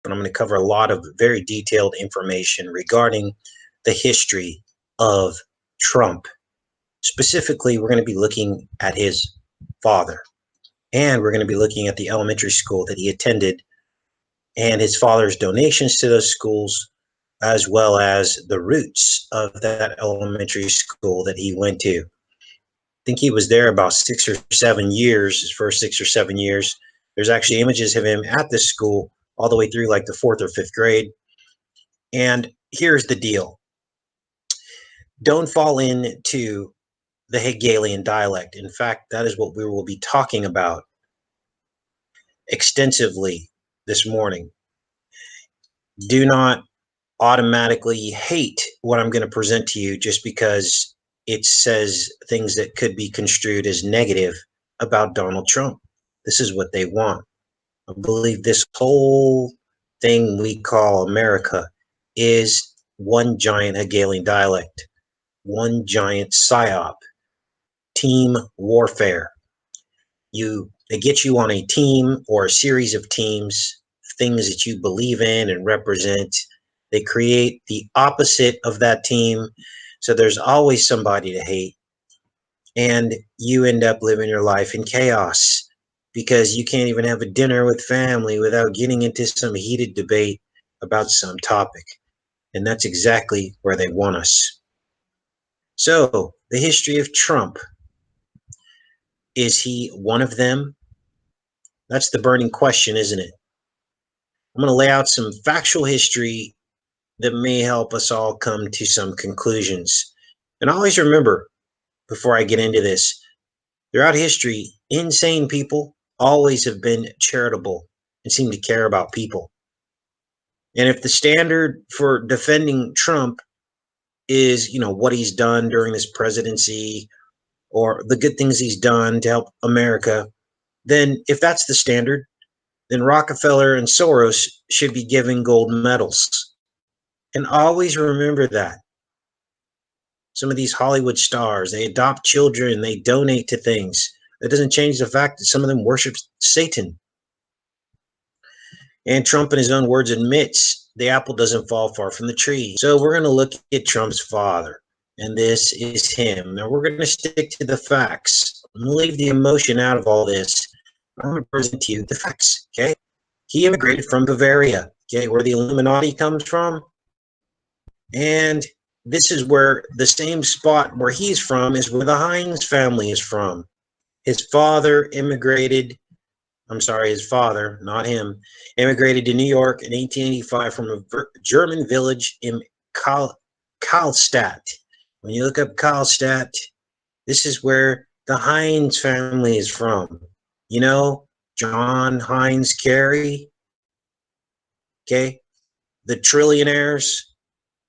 but I'm going to cover a lot of very detailed information regarding the history of Trump. Specifically, we're going to be looking at his father, and we're going to be looking at the elementary school that he attended and his father's donations to those schools, as well as the roots of that elementary school that he went to. I think he was there about 6 or 7 years, his first 6 or 7 years. There's actually images of him at this school all the way through like the 4th or 5th grade. And here's the deal. Don't fall into the Hegelian dialect. In fact, that is what we will be talking about extensively this morning. Do not automatically hate what I'm going to present to you just because it says things that could be construed as negative about Donald Trump. This is what they want. I believe this whole thing we call America is one giant Hegelian dialect, one giant psyop, team warfare. They get you on a team or a series of teams, things that you believe in and represent. They create the opposite of that team. So there's always somebody to hate. And you end up living your life in chaos because you can't even have a dinner with family without getting into some heated debate about some topic. And that's exactly where they want us. So the history of Trump. Is he one of them? That's the burning question, isn't it? I'm going to lay out some factual history that may help us all come to some conclusions. And always remember, before I get into this, throughout history, insane people always have been charitable and seem to care about people. And if the standard for defending Trump is, what he's done during his presidency or the good things he's done to help America, then if that's the standard, then Rockefeller and Soros should be giving gold medals. And always remember that. Some of these Hollywood stars, they adopt children, they donate to things. That doesn't change the fact that some of them worship Satan. And Trump, in his own words, admits the apple doesn't fall far from the tree. So we're going to look at Trump's father. And this is him. Now we're going to stick to the facts. I'm going to leave the emotion out of all this. I'm going to present to you the facts, okay? He immigrated from Bavaria, okay, where the Illuminati comes from. And this is where the same spot where he's from is where the Heinz family is from. His father immigrated, his father, not him, immigrated to New York in 1885 from a German village in Karlstadt. When you look up Karlstadt, this is where the Heinz family is from. John Heinz Kerry, okay? The trillionaires,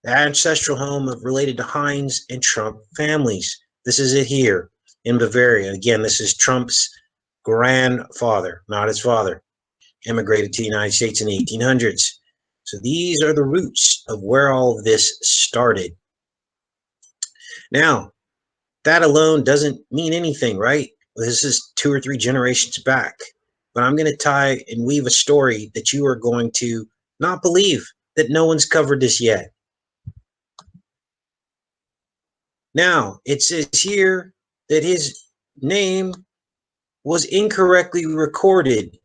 the ancestral home of related to Heinz and Trump families. This is it here in Bavaria. Again, this is Trump's grandfather, not his father. Immigrated to the United States in the 1800s. So these are the roots of where all of this started. Now, that alone doesn't mean anything, right? This is 2 or 3 generations back. But I'm going to tie and weave a story that you are going to not believe that no one's covered this yet. Now, it says here that his name was incorrectly recorded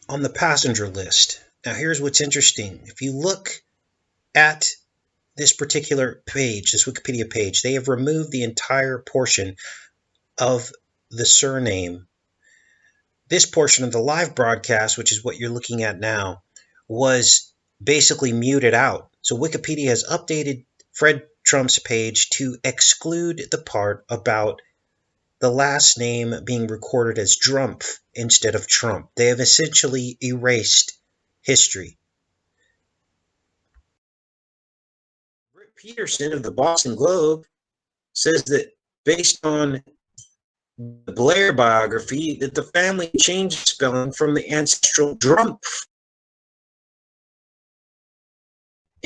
on the passenger list. Now, here's what's interesting. If you look at this particular page, this Wikipedia page, they have removed the entire portion of the surname. This portion of the live broadcast, which is what you're looking at now, was basically muted out. So Wikipedia has updated Fred Trump's page to exclude the part about the last name being recorded as Drumpf instead of Trump. They have essentially erased history. Rick Peterson of the Boston Globe says that based on the Blair biography, that the family changed spelling from the ancestral Drumpf.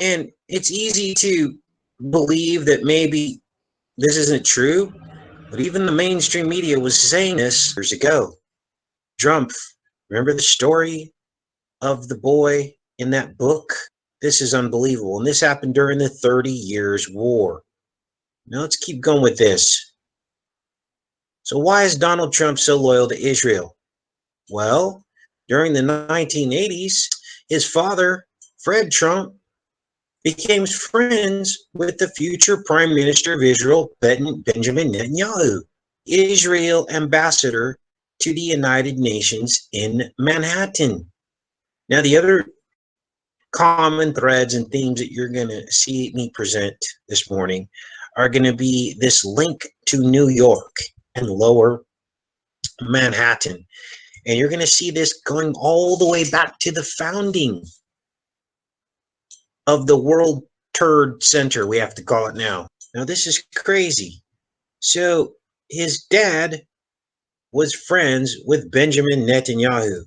And it's easy to believe that maybe this isn't true, but even the mainstream media was saying this years ago. Drumpf, remember the story of the boy in that book. This is unbelievable. And this happened during the 30 Years' War. Now let's keep going with this. So why is Donald Trump so loyal to Israel? Well, during the 1980s, his father, Fred Trump, became friends with the future Prime Minister of Israel, Benjamin Netanyahu, Israel ambassador to the United Nations in Manhattan. Now, the other common threads and themes that you're going to see me present this morning are going to be this link to New York and lower Manhattan. And you're going to see this going all the way back to the founding of the World Trade Center, we have to call it now. Now, this is crazy. So, his dad was friends with Benjamin Netanyahu.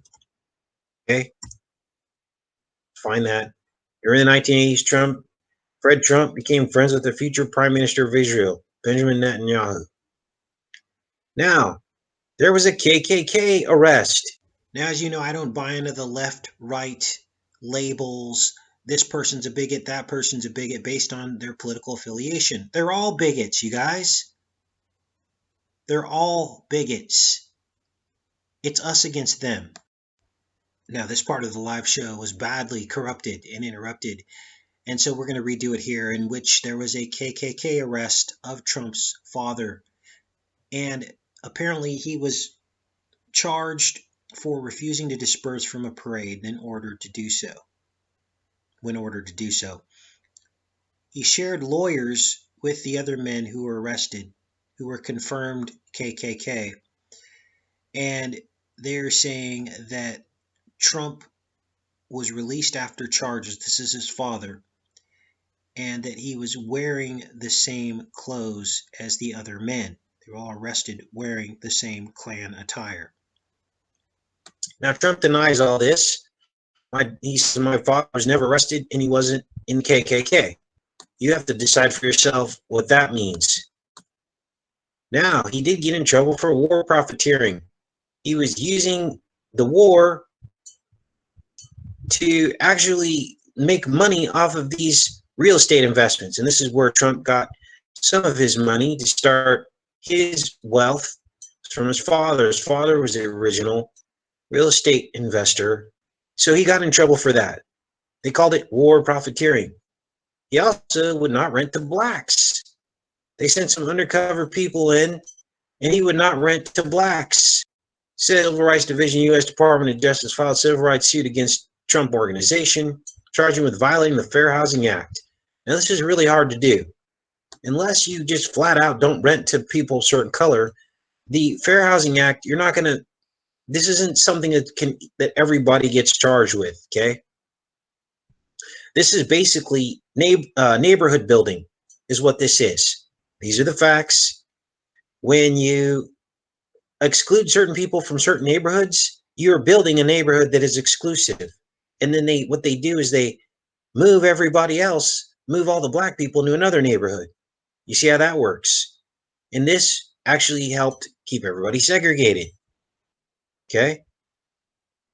Okay? Find that. During the 1980s, Fred Trump became friends with the future Prime Minister of Israel, Benjamin Netanyahu. Now, there was a KKK arrest. Now, as you know, I don't buy into the left-right labels. This person's a bigot, that person's a bigot, based on their political affiliation. They're all bigots, you guys. They're all bigots. It's us against them. Now, this part of the live show was badly corrupted and interrupted, and so we're going to redo it here, in which there was a KKK arrest of Trump's father. And apparently he was charged for refusing to disperse from a parade when ordered to do so. He shared lawyers with the other men who were arrested, who were confirmed KKK. And they're saying that Trump was released after charges. This is his father. And that he was wearing the same clothes as the other men. They were all arrested wearing the same Klan attire. Now, Trump denies all this. He says my father was never arrested and he wasn't in KKK. You have to decide for yourself what that means. Now, he did get in trouble for war profiteering. He was using the war to actually make money off of these real estate investments. And this is where Trump got some of his money to start his wealth from his father. His father was the original real estate investor. So he got in trouble for that. They called it war profiteering. He also would not rent to blacks. They sent some undercover people in, and he would not rent to blacks. Civil Rights Division, U.S. Department of Justice filed civil rights suit against Trump Organization, charging with violating the Fair Housing Act. Now, this is really hard to do. Unless you just flat out don't rent to people a certain color, the Fair Housing Act, you're not going to, this isn't something that everybody gets charged with, okay? This is basically neighborhood building is what this is. These are the facts. When you exclude certain people from certain neighborhoods, you're building a neighborhood that is exclusive. And then what they do is they move everybody else, move all the black people into another neighborhood. You see how that works? And this actually helped keep everybody segregated. Okay?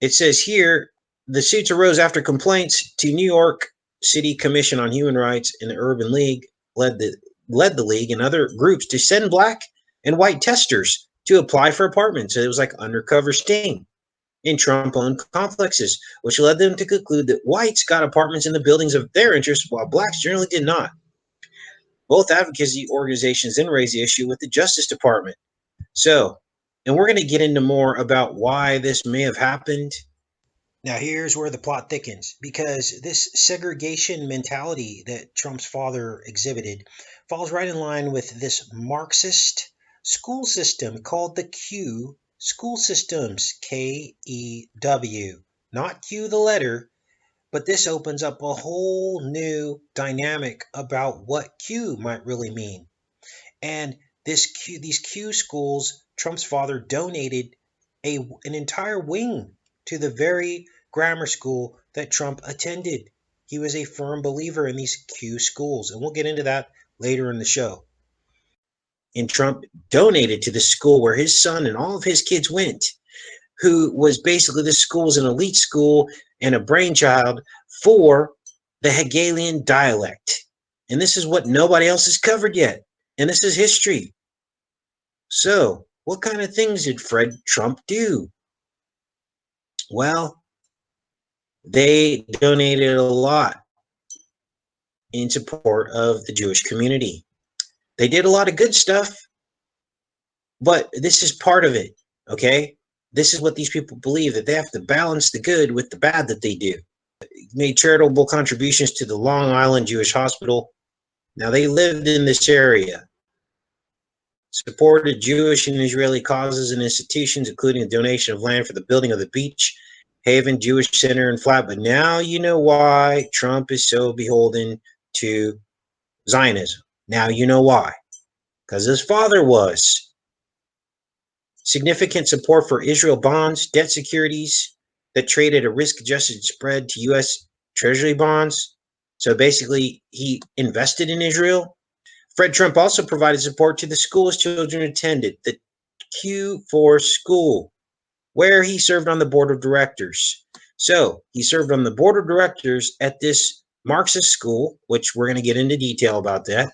It says here, the suits arose after complaints to New York City Commission on Human Rights and the Urban League led the league and other groups to send black and white testers to apply for apartments. So it was like undercover sting in Trump-owned complexes, which led them to conclude that whites got apartments in the buildings of their interest, while blacks generally did not. Both advocacy organizations then raised the issue with the Justice Department. So, and we're going to get into more about why this may have happened. Now, here's where the plot thickens, because this segregation mentality that Trump's father exhibited falls right in line with this Marxist school system called the Q school systems, K-E-W, not Q the letter, but this opens up a whole new dynamic about what Q might really mean. And these Q schools, Trump's father donated an entire wing to the very grammar school that Trump attended. He was a firm believer in these Q schools, and we'll get into that later in the show. And Trump donated to the school where his son and all of his kids went. who was basically, this school was an elite school and a brainchild for the Hegelian dialect. And this is what nobody else has covered yet. And this is history. So, what kind of things did Fred Trump do? Well, they donated a lot in support of the Jewish community. They did a lot of good stuff, but this is part of it, okay? This is what these people believe, that they have to balance the good with the bad that they do. Made charitable contributions to the Long Island Jewish Hospital. Now, they lived in this area. Supported Jewish and Israeli causes and institutions, including a donation of land for the building of the Beach Haven Jewish Center in Flat. But now you know why Trump is so beholden to Zionism. Now you know why. Because his father was. Significant support for Israel bonds, debt securities that traded a risk-adjusted spread to U.S. Treasury bonds. So basically, he invested in Israel. Fred Trump also provided support to the school his children attended, the Q4 school, where he served on the board of directors. So he served on the board of directors at this Marxist school, which we're going to get into detail about that.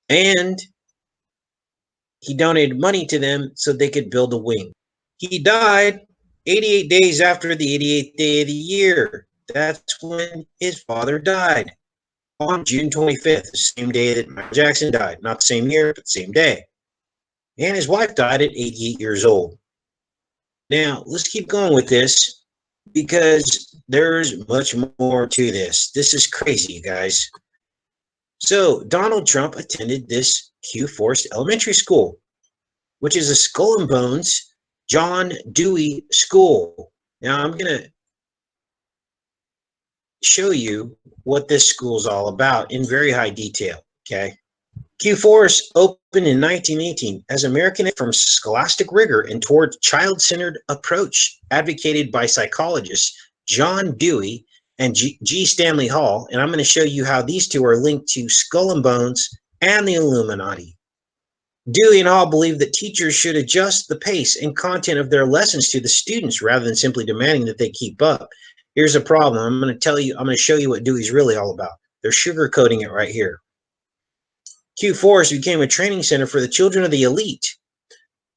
And he donated money to them so they could build a wing. He died 88 days after the 88th day of the year. That's when his father died, on June 25th, the same day that Michael Jackson died. Not the same year, but the same day. And his wife died at 88 years old. Now, let's keep going with this, because there's much more to this. This is crazy, you guys. So, Donald Trump attended this Q Forest Elementary School, which is a Skull and Bones John Dewey School. Now, I'm going to show you what this school is all about in very high detail, okay? Q Forest opened in 1918 as American from scholastic rigor and toward child-centered approach advocated by psychologists John Dewey and G. Stanley Hall, and I'm going to show you how these two are linked to Skull and Bones and the Illuminati. Dewey and Hall believed that teachers should adjust the pace and content of their lessons to the students rather than simply demanding that they keep up. Here's a problem. I'm going to show you what Dewey's really all about. They're sugarcoating it right here. Q Forest became a training center for the children of the elite.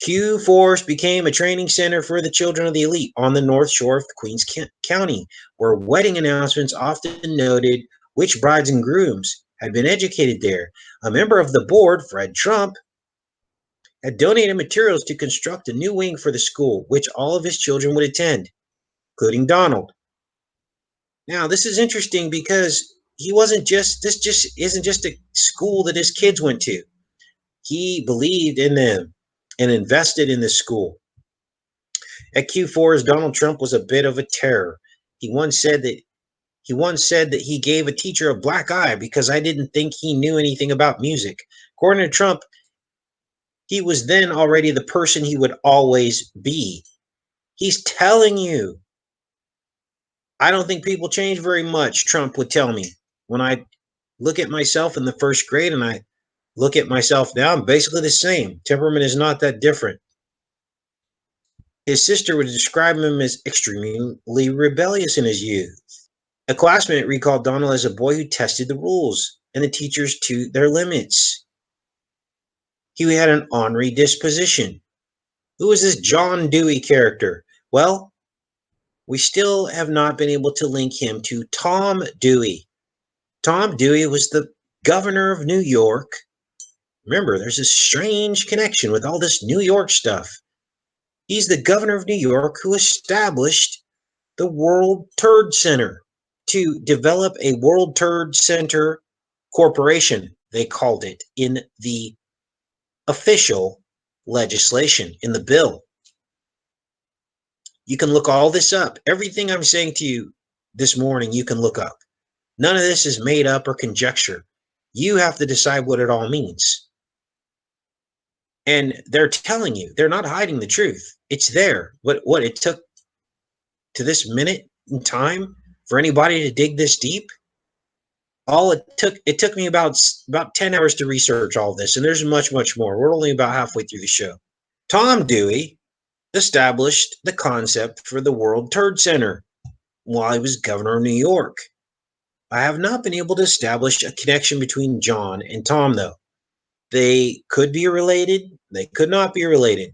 Q Forest became a training center for the children of the elite on the north shore of Queens County, where wedding announcements often noted which brides and grooms had been educated there. A member of the board, Fred Trump, had donated materials to construct a new wing for the school, which all of his children would attend, including Donald. Now, this is interesting because this just isn't just a school that his kids went to. He believed in them and invested in this school. At Q4's, Donald Trump was a bit of a terror. He once said that he gave a teacher a black eye because I didn't think he knew anything about music. According to Trump, he was then already the person he would always be. He's telling you. I don't think people change very much, Trump would tell me. When I look at myself in the first grade and I look at myself now, I'm basically the same. Temperament is not that different. His sister would describe him as extremely rebellious in his youth. A classmate recalled Donald as a boy who tested the rules and the teachers to their limits. He had an ornery disposition. Who was this John Dewey character? Well, we still have not been able to link him to Tom Dewey. Tom Dewey was the governor of New York. Remember, there's a strange connection with all this New York stuff. He's the governor of New York who established the World Trade Center to develop a World Trade Center corporation, they called it, in the official legislation, in the bill. You can look all this up. Everything I'm saying to you this morning, you can look up. None of this is made up or conjecture. You have to decide what it all means. And they're telling you, they're not hiding the truth. It's there. What it took to this minute in time for anybody to dig this deep, it took me about 10 hours to research all this, and there's much more. We're only about halfway through the show. Tom Dewey established the concept for the World Trade Center while he was governor of New York. I have not been able to establish a connection between John and Tom, though. They could be related, they could not be related.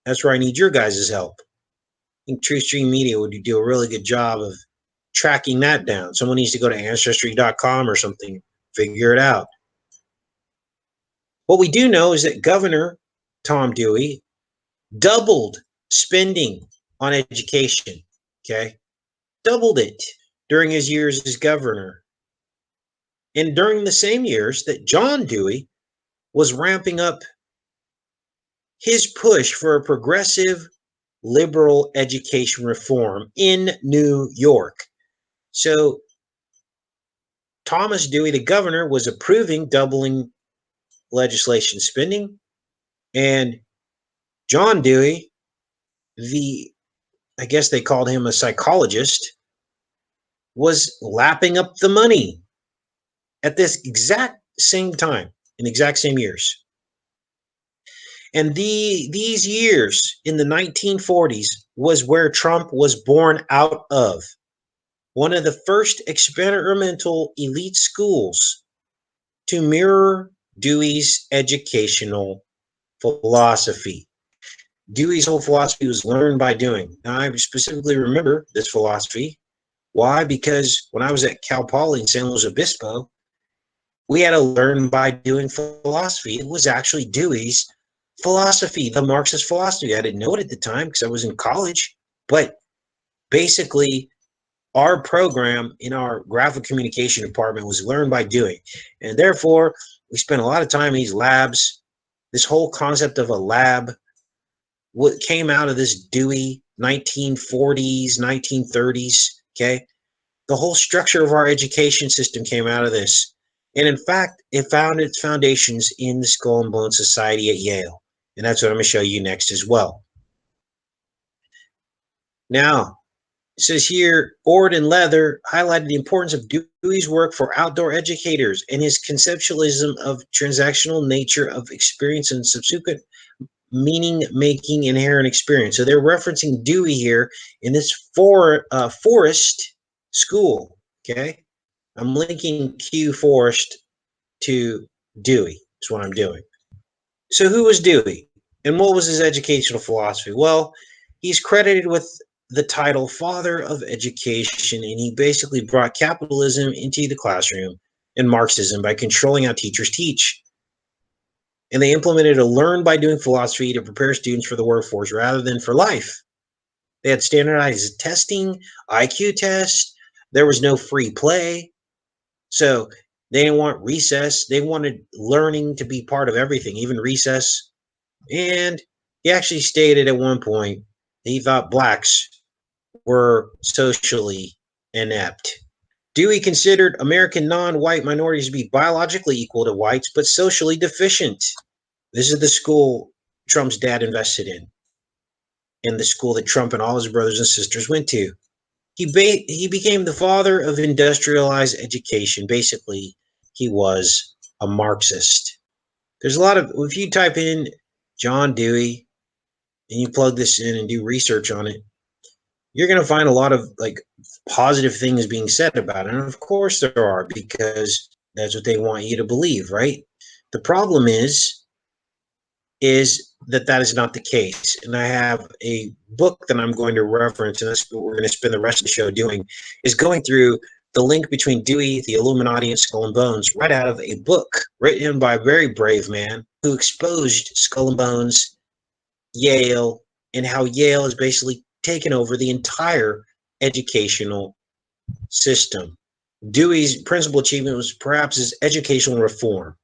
That's where I need your guys' help. I think True Stream Media would do a really good job of tracking that down. Someone needs to go to ancestry.com or something, figure it out. What we do know is that Governor Tom Dewey doubled spending on education, okay? Doubled it during his years as governor. And during the same years that John Dewey was ramping up his push for a progressive liberal education reform in New York. So Thomas Dewey, the governor, was approving doubling legislation spending, and John Dewey, I guess they called him a psychologist, was lapping up the money at this exact same time, in the exact same years. And these years in the 1940s was where Trump was born out of. One of the first experimental elite schools to mirror Dewey's educational philosophy. Dewey's whole philosophy was learn by doing. Now, I specifically remember this philosophy. Why? Because when I was at Cal Poly in San Luis Obispo, we had a learn by doing philosophy. It was actually Dewey's philosophy, the Marxist philosophy. I didn't know it at the time because I was in college, but basically our program in our graphic communication department was learn by doing. And therefore, we spent a lot of time in these labs. This whole concept of a lab, what came out of this Dewey 1940s, 1930s, okay? The whole structure of our education system came out of this. And in fact, it found its foundations in the Skull and Bone Society at Yale. And that's what I'm going to show you next as well. Now, it says here, Ord and Leather highlighted the importance of Dewey's work for outdoor educators and his conceptualism of transactional nature of experience and subsequent meaning-making inherent experience. So they're referencing Dewey here in this Forest school, okay? I'm linking Q Forest to Dewey is what I'm doing. So who was Dewey and what was his educational philosophy? Well, he's credited with the title Father of Education, and he basically brought capitalism into the classroom and Marxism by controlling how teachers teach. And they implemented a learn by doing philosophy to prepare students for the workforce rather than for life. They had standardized testing, IQ tests. There was no free play. So they didn't want recess. They wanted learning to be part of everything, even recess. And he actually stated at one point that he thought blacks were socially inept. Dewey considered American non-white minorities to be biologically equal to whites, but socially deficient. This is the school Trump's dad invested in, and the school that Trump and all his brothers and sisters went to. He became the father of industrialized education. Basically, he was a Marxist. There's a lot of, if you type in John Dewey and you plug this in and do research on it, you're going to find a lot of like positive things being said about it. And of course there are, because that's what they want you to believe, right? The problem is that is not the case. And I have a book that I'm going to reference, and that's what we're going to spend the rest of the show doing, is going through the link between Dewey, the Illuminati, and Skull and Bones, right out of a book written by a very brave man who exposed Skull and Bones, Yale, and how Yale has basically taken over the entire educational system. Dewey's principal achievement was perhaps his educational reform.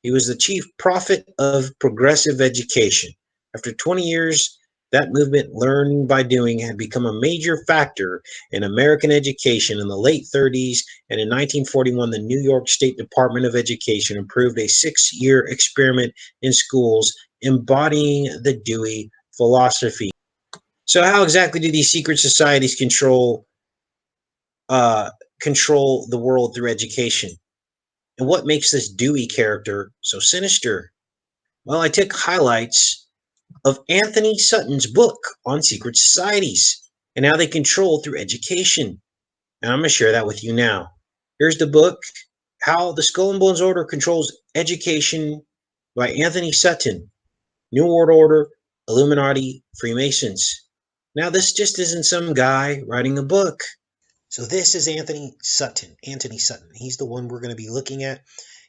He was the chief prophet of progressive education. After 20 years, that movement, learned by doing, had become a major factor in American education in the late 30s, and in 1941, the New York State Department of Education approved a 6-year experiment in schools embodying the Dewey philosophy. So how exactly do these secret societies control the world through education? And what makes this Dewey character so sinister? Well, I took highlights of Anthony Sutton's book on secret societies and how they control through education. And I'm going to share that with you now. Here's the book, How the Skull and Bones Order Controls Education by Anthony Sutton. New World Order, Illuminati, Freemasons. Now, this just isn't some guy writing a book. So this is Anthony Sutton. He's the one we're going to be looking at.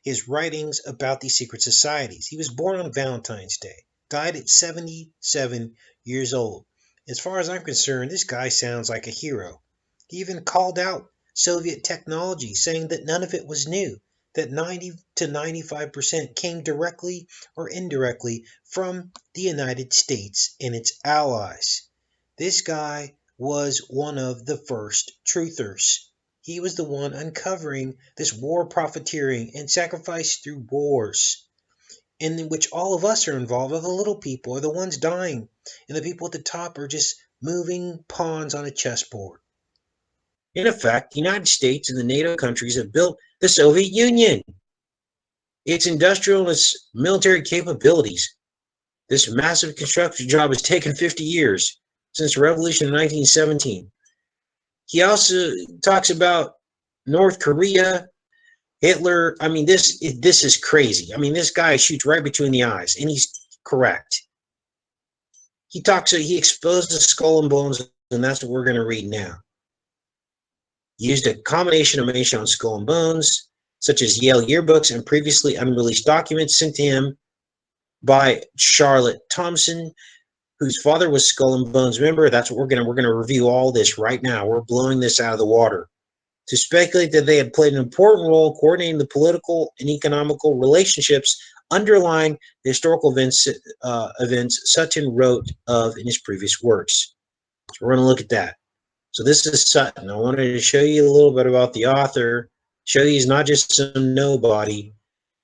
His writings about these secret societies. He was born on Valentine's Day. Died at 77 years old. As far as I'm concerned, this guy sounds like a hero. He even called out Soviet technology, saying that none of it was new, that 90 to 95% came directly or indirectly from the United States and its allies. This guy was one of the first truthers. He was the one uncovering this war profiteering and sacrifice through wars, in which all of us are involved, are the little people, are the ones dying, and the people at the top are just moving pawns on a chessboard. In effect, the United States and the NATO countries have built the Soviet Union. Its industrial and its military capabilities. This massive construction job has taken 50 years, since the revolution in 1917. He also talks about North Korea, Hitler. I mean, this is crazy. I mean, this guy shoots right between the eyes, and he's correct. He exposed the skull and bones, and that's what we're going to read now. He used a combination of information on skull and bones, such as Yale yearbooks and previously unreleased documents sent to him by Charlotte Thompson, whose father was Skull and Bones member. That's what we're gonna review all this right now. We're blowing this out of the water. To speculate that they had played an important role coordinating the political and economical relationships underlying the historical events Sutton wrote of in his previous works. So we're going to look at that. So this is Sutton. I wanted to show you a little bit about the author, show you he's not just some nobody.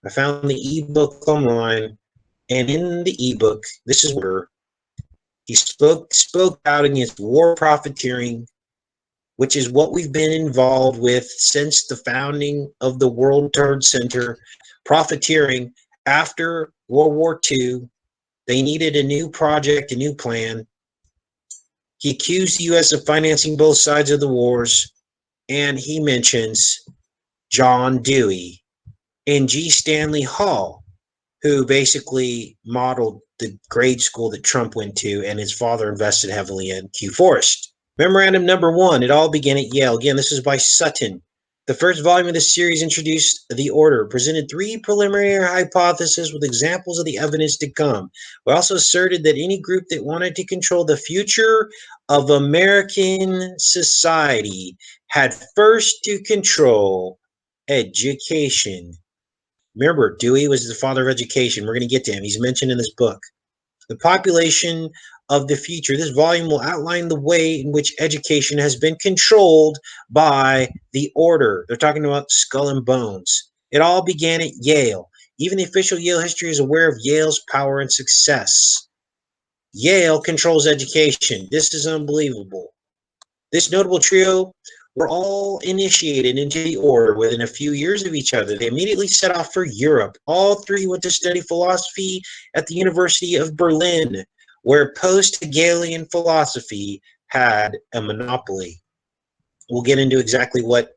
I found the ebook online, and in the ebook, this is where he spoke out against war profiteering, which is what we've been involved with since the founding of the World Trade Center. Profiteering after World War II. They needed a new project, a new plan. He accused the U.S. of financing both sides of the wars, and he mentions John Dewey and G. Stanley Hall, who basically modeled the grade school that Trump went to, and his father invested heavily in, Q Forest. Memorandum number 1, it all began at Yale. Again, this is by Sutton. The first volume of this series introduced the order, presented 3 preliminary hypotheses with examples of the evidence to come. We also asserted that any group that wanted to control the future of American society had first to control education. Remember, Dewey was the father of education. We're going to get to him. He's mentioned in this book. The population of the future. This volume will outline the way in which education has been controlled by the order. They're talking about Skull and Bones. It all began at Yale. Even the official Yale history is aware of Yale's power and success. Yale controls education. This is unbelievable. This notable trio were all initiated into the order within a few years of each other. They immediately set off for Europe. All 3 went to study philosophy at the University of Berlin, where post-Hegelian philosophy had a monopoly. We'll get into exactly what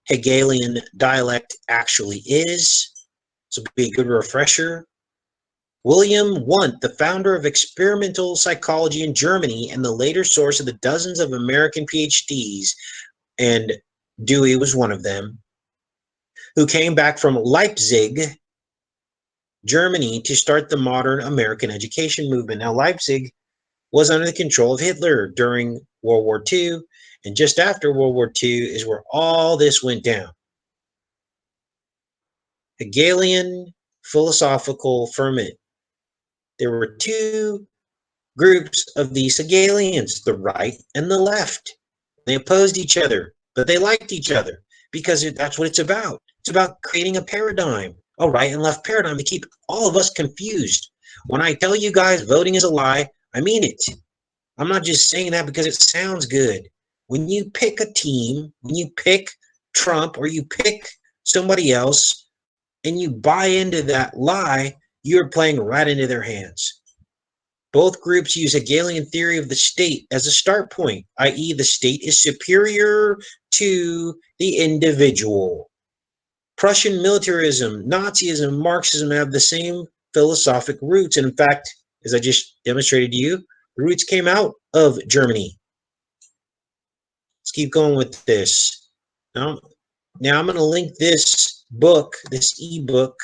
Hegelian dialect actually is. This will be a good refresher. William Wundt, the founder of experimental psychology in Germany and the later source of the dozens of American PhDs, and Dewey was one of them, who came back from Leipzig, Germany, to start the modern American education movement. Now, Leipzig was under the control of Hitler during World War II, and just after World War II is where all this went down. Hegelian philosophical ferment. There were 2 groups of these Hegelians, the right and the left. They opposed each other, but they liked each other because that's what it's about. It's about creating a paradigm, a right and left paradigm, to keep all of us confused. When I tell you guys voting is a lie, I mean it. I'm not just saying that because it sounds good. When you pick a team, when you pick Trump or you pick somebody else and you buy into that lie, you're playing right into their hands. Both groups use Hegelian theory of the state as a start point, i.e., the state is superior to the individual. Prussian militarism, Nazism, Marxism have the same philosophic roots. And in fact, as I just demonstrated to you, the roots came out of Germany. Let's keep going with this. Now I'm going to link this book, this ebook,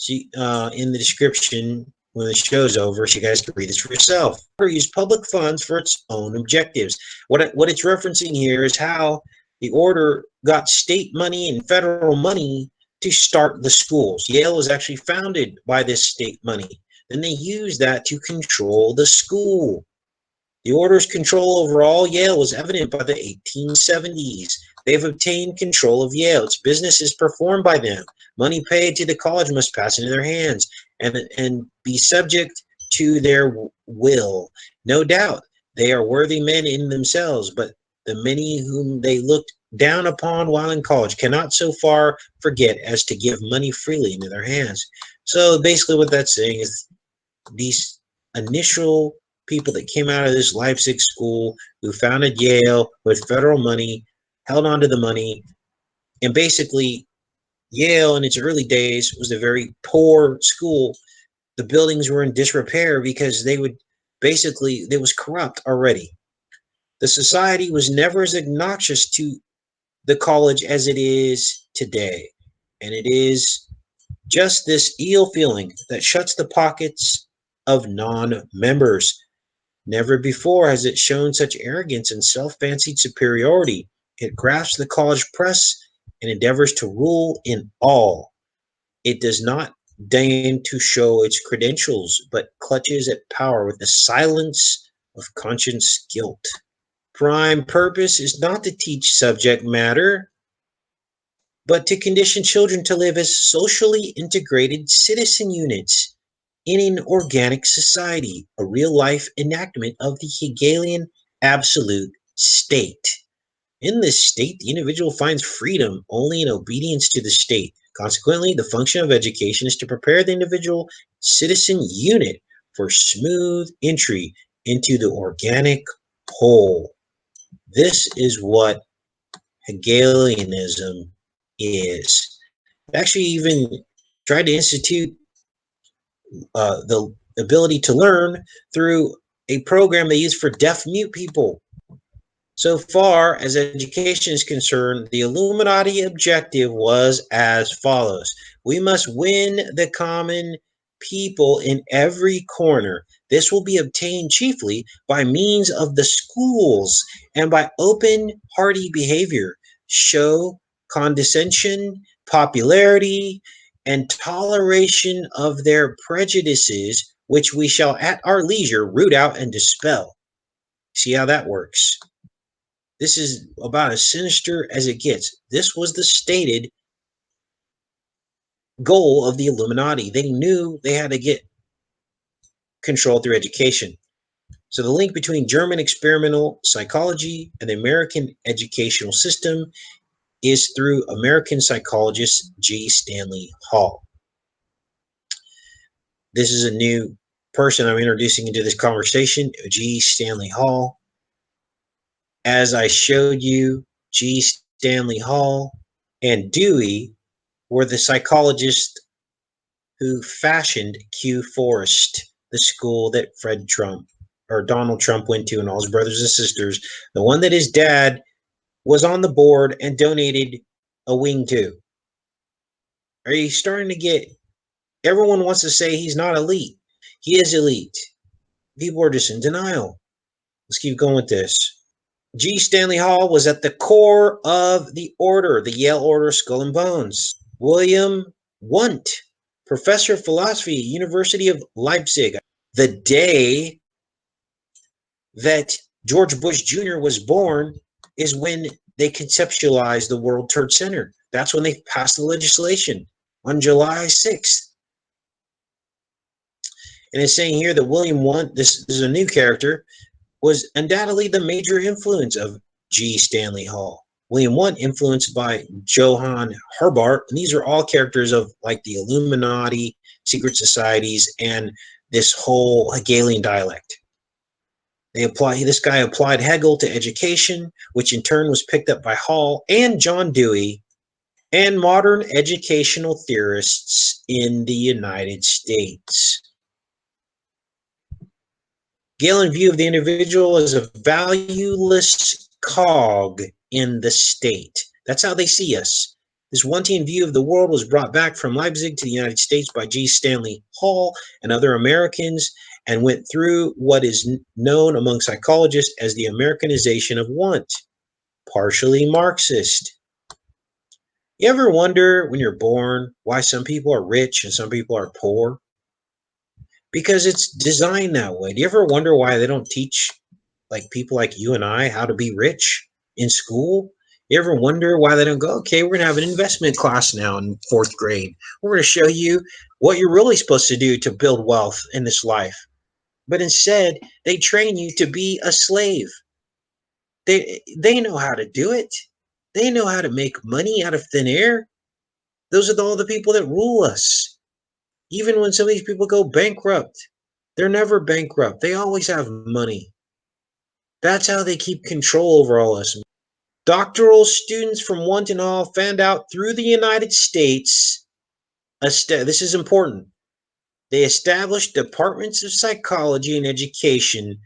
in the description when the show's over, so you guys can read this for yourself. Or use public funds for its own objectives. What it's referencing here is how the order got state money and federal money to start the schools. Yale was actually founded by this state money. Then they used that to control the school. The order's control over all Yale was evident by the 1870s. They've obtained control of Yale. Its business is performed by them. Money paid to the college must pass into their hands and be subject to their will. No doubt, they are worthy men in themselves, but the many whom they looked down upon while in college cannot so far forget as to give money freely into their hands. So basically what that's saying is these initial people that came out of this Leipzig school who founded Yale with federal money, held on to the money, and basically Yale in its early days was a very poor school. The buildings were in disrepair because they was corrupt already. The society was never as obnoxious to the college as it is today. And it is just this ill feeling that shuts the pockets of non-members. Never before has it shown such arrogance and self-fancied superiority. It grasps the college press and endeavors to rule in all. It does not deign to show its credentials, but clutches at power with the silence of conscience guilt. Prime purpose is not to teach subject matter, but to condition children to live as socially integrated citizen units in an organic society, a real-life enactment of the Hegelian absolute state. In this state, the individual finds freedom only in obedience to the state. Consequently, the function of education is to prepare the individual citizen unit for smooth entry into the organic whole. This is what Hegelianism is. They actually even tried to institute the ability to learn through a program they use for deaf-mute people. So far as education is concerned, the Illuminati objective was as follows. We must win the common people in every corner. This will be obtained chiefly by means of the schools and by open, hearty behavior, show, condescension, popularity, and toleration of their prejudices, which we shall at our leisure root out and dispel. See how that works? This is about as sinister as it gets. This was the stated goal of the Illuminati. They knew they had to get control through education. So the link between German experimental psychology and the American educational system is through American psychologist G. Stanley Hall. This is a new person I'm introducing into this conversation, G. Stanley Hall. As I showed you, G. Stanley Hall and Dewey were the psychologists who fashioned Q Forest, the school that Donald Trump went to and all his brothers and sisters, the one that his dad was on the board and donated a wing to. Are you starting to get, everyone wants to say he's not elite. He is elite. People are just in denial. Let's keep going with this. G. Stanley Hall was at the core of the order, the Yale Order Skull and Bones. William Wundt, professor of philosophy at University of Leipzig. The day that George Bush Jr. was born is when they conceptualized the World Trade Center. That's when they passed the legislation on July 6th. And it's saying here that William Wundt, this is a new character, was undoubtedly the major influence of G. Stanley Hall. William Wundt, influenced by Johann Herbart, and these are all characters of like the Illuminati, secret societies, and this whole Hegelian dialect. This guy applied Hegel to education, which in turn was picked up by Hall and John Dewey and modern educational theorists in the United States. Hegelian view of the individual as a valueless cog in the state. That's how they see us. This one-team view of the world was brought back from Leipzig to the United States by G. Stanley Hall and other Americans and went through what is known among psychologists as the Americanization of want, partially Marxist. You ever wonder when you're born why some people are rich and some people are poor? Because it's designed that way. Do you ever wonder why they don't teach like people like you and I how to be rich in school? You ever wonder why they don't go, okay, we're going to have an investment class now in 4th grade. We're going to show you what you're really supposed to do to build wealth in this life. But instead, they train you to be a slave. They know how to do it. They know how to make money out of thin air. Those are all the people that rule us. Even when some of these people go bankrupt, they're never bankrupt. They always have money. That's how they keep control over all us. Doctoral students from one and all found out through the United States, this is important, they established departments of psychology and education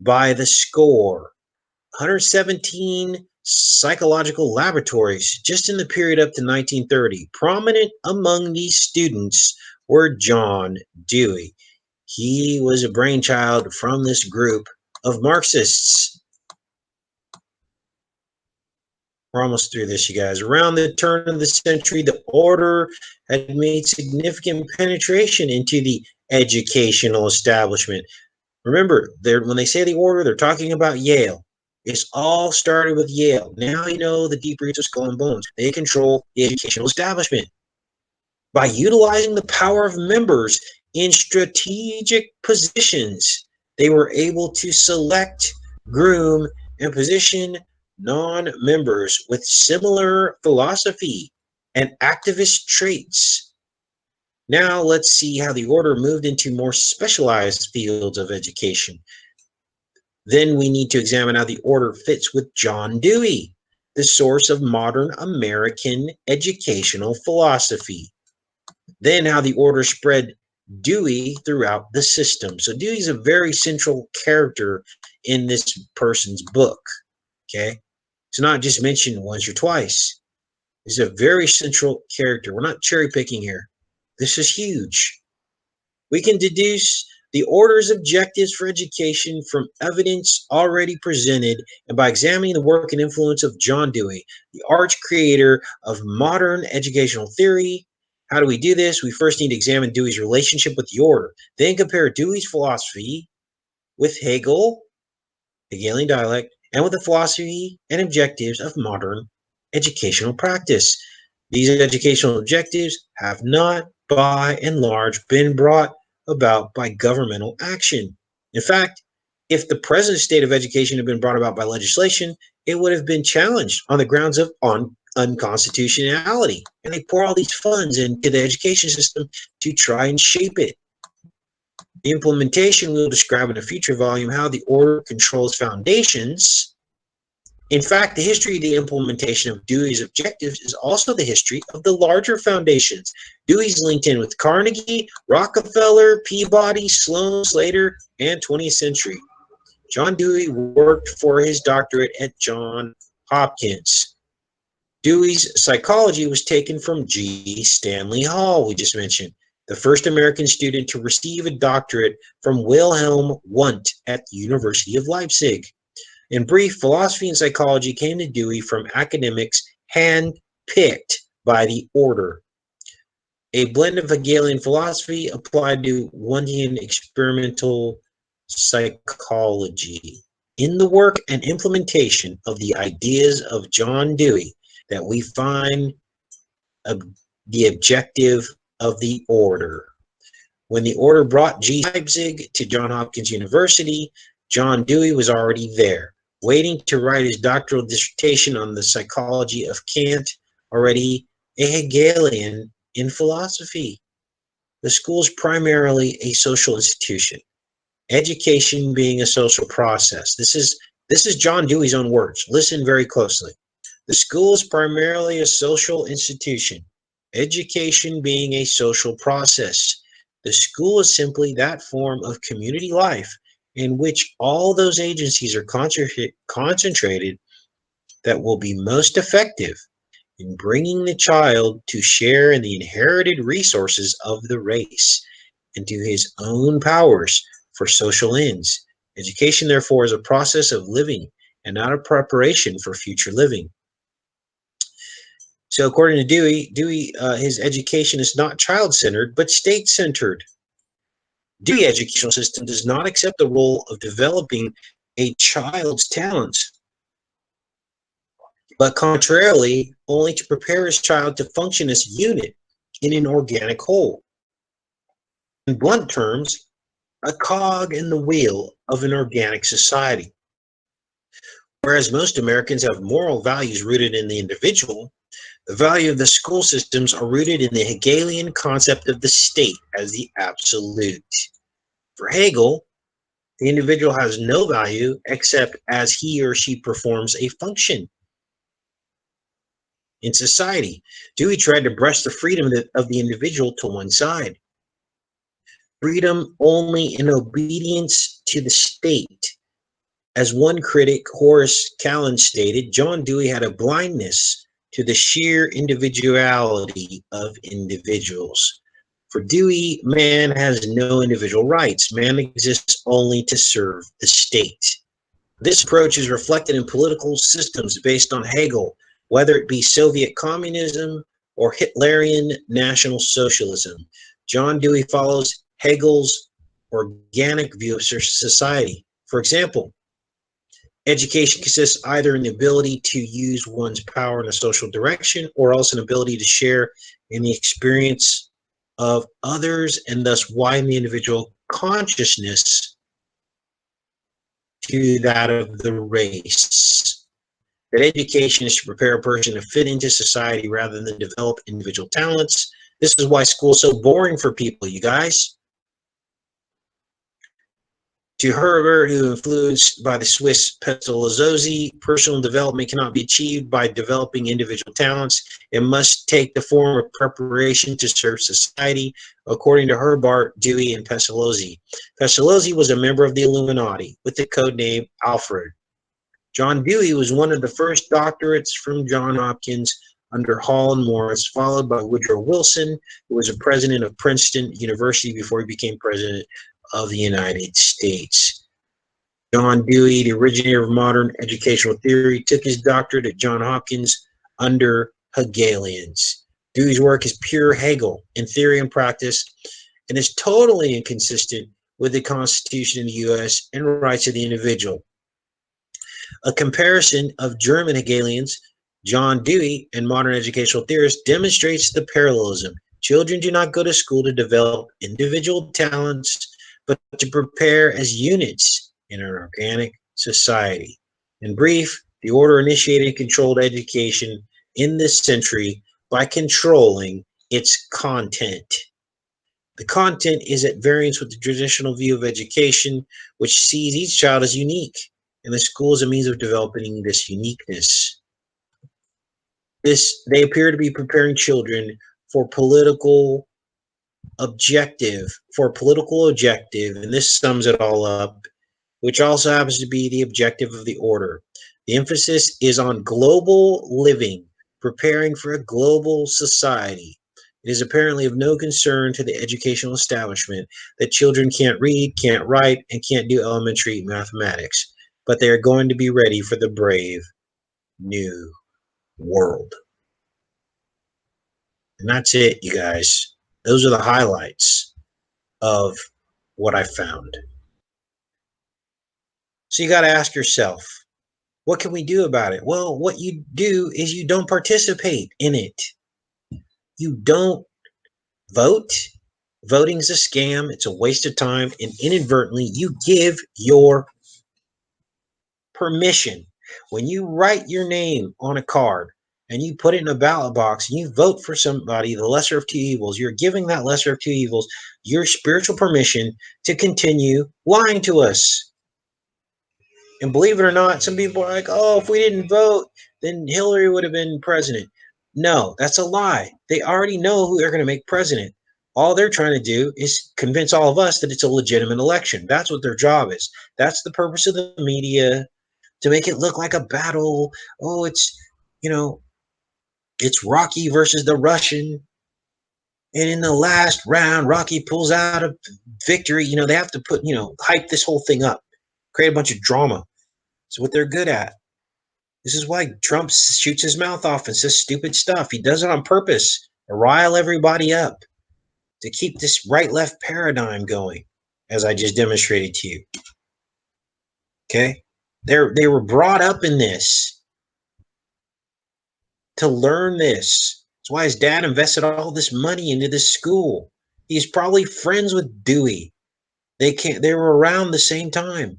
by the score. 117 psychological laboratories just in the period up to 1930. Prominent among these students were John Dewey. He was a brainchild from this group of Marxists. We're almost through this, you guys. Around the turn of the century, the order had made significant penetration into the educational establishment. Remember, when they say the order, they're talking about Yale. It's all started with Yale. Now you know the deep roots of Skull and Bones. They control the educational establishment. By utilizing the power of members in strategic positions, they were able to select, groom, and position non-members with similar philosophy and activist traits. Now let's see how the order moved into more specialized fields of education. Then we need to examine how the order fits with John Dewey, the source of modern American educational philosophy. Then how the order spread Dewey throughout the system. So Dewey's a very central character in this person's book, okay? It's not just mentioned once or twice. He's a very central character. We're not cherry picking here. This is huge. We can deduce the order's objectives for education from evidence already presented and by examining the work and influence of John Dewey, the arch creator of modern educational theory. How do we do this? We first need to examine Dewey's relationship with the order, then compare Dewey's philosophy with Hegelian dialect, and with the philosophy and objectives of modern educational practice. These educational objectives have not, by and large, been brought about by governmental action. In fact, if the present state of education had been brought about by legislation, it would have been challenged on the grounds of unconstitutionality. And they pour all these funds into the education system to try and shape it. The implementation we'll describe in a future volume how the order controls foundations. In fact, the history of the implementation of Dewey's objectives is also the history of the larger foundations. Dewey's linked in with Carnegie, Rockefeller, Peabody, Sloan, Slater, and 20th century. John Dewey worked for his doctorate at Johns Hopkins. Dewey's psychology was taken from G. Stanley Hall, we just mentioned, the first American student to receive a doctorate from Wilhelm Wundt at the University of Leipzig. In brief, philosophy and psychology came to Dewey from academics hand-picked by the order. A blend of Hegelian philosophy applied to Wundtian experimental psychology. In the work and implementation of the ideas of John Dewey that we find the objective of the order. When the order brought G. Leipzig to Johns Hopkins University, John Dewey was already there, waiting to write his doctoral dissertation on the psychology of Kant, already a Hegelian in philosophy. The school is primarily a social institution, education being a social process. This is John Dewey's own words. Listen very closely. The school is primarily a social institution, education being a social process. The school is simply that form of community life in which all those agencies are concentrated that will be most effective in bringing the child to share in the inherited resources of the race and to his own powers for social ends. Education, therefore, is a process of living and not a preparation for future living. So according to Dewey, his education is not child-centered, but state-centered. Dewey educational system does not accept the role of developing a child's talents, but contrarily, only to prepare his child to function as a unit in an organic whole. In blunt terms, a cog in the wheel of an organic society. Whereas most Americans have moral values rooted in the individual, the value of the school systems are rooted in the Hegelian concept of the state as the absolute. For Hegel, the individual has no value except as he or she performs a function in society. Dewey tried to brush the freedom of the individual to one side. Freedom only in obedience to the state. As one critic, Horace Callan, stated, John Dewey had a blindness to the sheer individuality of individuals. For Dewey, man has no individual rights. Man exists only to serve the state. This approach is reflected in political systems based on Hegel, whether it be Soviet communism or Hitlerian National Socialism. John Dewey follows Hegel's organic view of society. For example, education consists either in the ability to use one's power in a social direction or else an ability to share in the experience of others and thus widen the individual consciousness to that of the race. That education is to prepare a person to fit into society rather than develop individual talents. This is why school is so boring for people, you guys. To Herbert, who influenced by the Swiss Pestalozzi, personal development cannot be achieved by developing individual talents. It must take the form of preparation to serve society, according to Herbert, Dewey, and Pestalozzi. Pestalozzi was a member of the Illuminati with the code name Alfred. John Dewey was one of the first doctorates from Johns Hopkins under Hall and Morris, followed by Woodrow Wilson, who was a president of Princeton University before he became president of the United States. John Dewey, the originator of modern educational theory, took his doctorate at Johns Hopkins under Hegelians. Dewey's work is pure Hegel in theory and practice and is totally inconsistent with the Constitution of the U.S. and rights of the individual. A comparison of German Hegelians, John Dewey, and modern educational theorists demonstrates the parallelism. Children do not go to school to develop individual talents, but to prepare as units in an organic society. In brief, the order initiated and controlled education in this century by controlling its content. The content is at variance with the traditional view of education, which sees each child as unique, and the school is a means of developing this uniqueness. They appear to be preparing children for political objective, and this sums it all up, which also happens to be the objective of the order. The emphasis is on global living, preparing for a global society. It is apparently of no concern to the educational establishment that children can't read, can't write, and can't do elementary mathematics, but they are going to be ready for the brave new world. And that's it, you guys. Those are the highlights of what I found. So you got to ask yourself, what can we do about it? Well, what you do is you don't participate in it. You don't vote. Voting is a scam. It's a waste of time. And inadvertently, you give your permission. When you write your name on a card and you put it in a ballot box and you vote for somebody, the lesser of two evils, you're giving that lesser of two evils your spiritual permission to continue lying to us. And believe it or not, some people are like, oh, if we didn't vote, then Hillary would have been president. No, that's a lie. They already know who they're going to make president. All they're trying to do is convince all of us that it's a legitimate election. That's what their job is. That's the purpose of the media, to make it look like a battle. Oh, it's, it's Rocky versus the Russian. And in the last round, Rocky pulls out a victory. They have to put, hype this whole thing up, create a bunch of drama. It's what they're good at. This is why Trump shoots his mouth off and says stupid stuff. He does it on purpose to rile everybody up, to keep this right-left paradigm going, as I just demonstrated to you. Okay? They were brought up in this to learn this. That's why his dad invested all this money into this school. He's probably friends with Dewey. They were around the same time.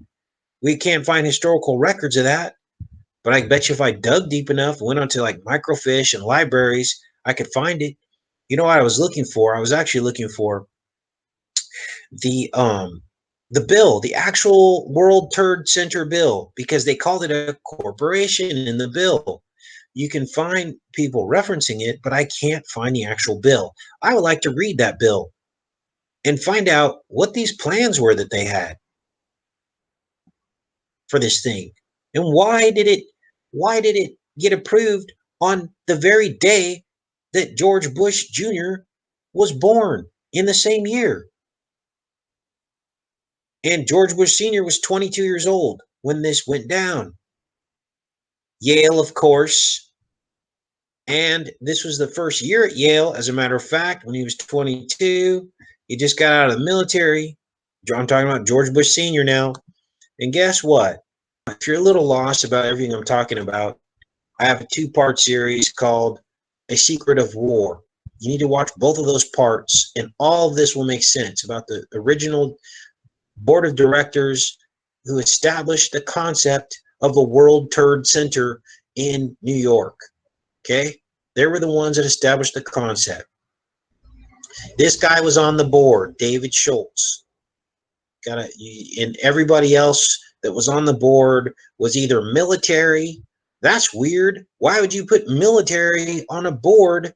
We can't find historical records of that, but I bet you if I dug deep enough, went onto like microfiche and libraries, I could find it. You know what I was looking for? I was actually looking for the bill, the actual World Trade Center bill, because they called it a corporation in the bill. You can find people referencing it, but I can't find the actual bill. I would like to read that bill and find out what these plans were that they had for this thing, and why did it get approved on the very day that George Bush Jr. was born, in the same year. And George Bush Sr. was 22 years old when this went down. Yale, of course. And this was the first year at Yale, as a matter of fact, when he was 22. He just got out of the military. I'm talking about George Bush Sr. now. And guess what? If you're a little lost about everything I'm talking about, I have a 2-part series called A Secret of War. You need to watch both of those parts, and all of this will make sense about the original board of directors who established the concept of a World Trade Center in New York. Okay? They were the ones that established the concept. This guy was on the board, David Schultz. And everybody else that was on the board was either military. That's weird. Why would you put military on a board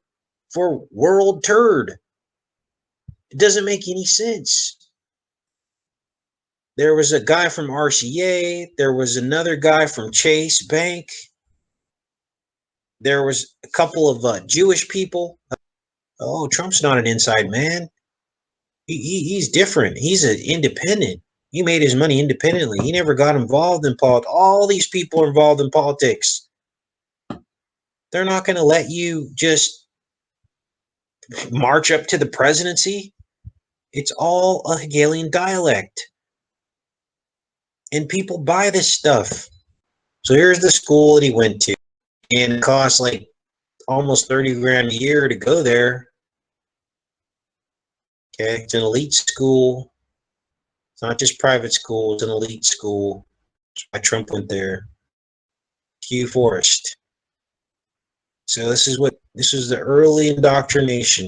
for World Trade? It doesn't make any sense. There was a guy from RCA. There was another guy from Chase Bank. There was a couple of Jewish people. Oh, Trump's not an inside man. He's different. He's an independent. He made his money independently. He never got involved in politics. All these people are involved in politics. They're not going to let you just march up to the presidency. It's all a Hegelian dialect. And people buy this stuff. So here's the school that he went to. And it costs like almost 30 grand a year to go there. Okay, it's an elite school. It's not just private school, it's an elite school. That's why Trump went there. Hugh Forrest. So this is the early indoctrination.